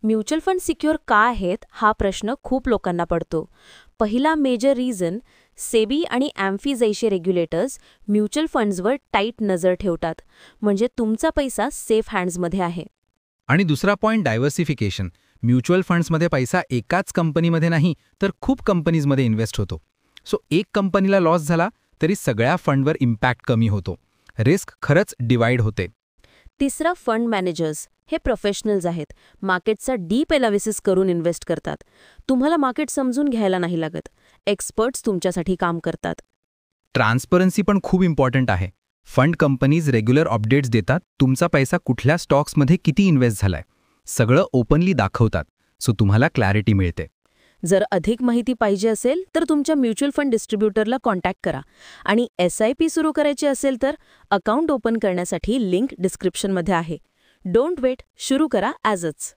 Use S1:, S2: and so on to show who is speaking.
S1: Mutual fund secure का आहेत हा प्रश्न खूप लोकांना पडतो. पहिला मेजर रिझन, सेबी आणि ॲम्फी जैसे रेग्युलेटर्स म्युच्युअल फंड्सवर टाईट नजर ठेवतात, म्हणजे तुमचा पैसा सेफ हँड्समध्ये आहे.
S2: आणि दुसरा पॉईंट डायव्हर्सिफिकेशन. म्युच्युअल फंड्समध्ये पैसा एकाच कंपनीमध्ये नाही तर खूप कंपनीजमध्ये इन्व्हेस्ट होतो. सो एक कंपनीला लॉस झाला तरी सगळ्या फंडवर इम्पॅक्ट कमी होतो. रिस्क खरंच डिवाइड होते.
S1: तिसरा, फंड मॅनेजर्स. हे प्रोफेशनल्स आहेत. मार्केटचा डीप एनालिसिस करून इन्व्हेस्ट करतात. तुम्हाला मार्केट समजून घ्यायला नाही लागत. एक्सपर्ट्स तुमच्यासाठी काम करतात.
S2: ट्रान्सपरन्सी पण खूप इम्पॉर्टंट आहे. फंड कंपनीज रेग्युलर अपडेट्स देतात, तुमचा पैसा कुठल्या स्टॉक्समध्ये किती इन्व्हेस्ट झालाय सगळं ओपनली दाखवतात. सो तुम्हाला क्लॅरिटी मिळते.
S1: जर अधिक माहिती पाहिजे असेल तर तुमच्या म्युच्युअल फंड डिस्ट्रीब्युटरला कॉन्टॅक्ट करा. आणि SIP सुरू करायची असेल तर अकाउंट ओपन करण्यासाठी लिंक डिस्क्रिप्शनमध्ये आहे. डोंट वेट, सुरू करा ॲजच.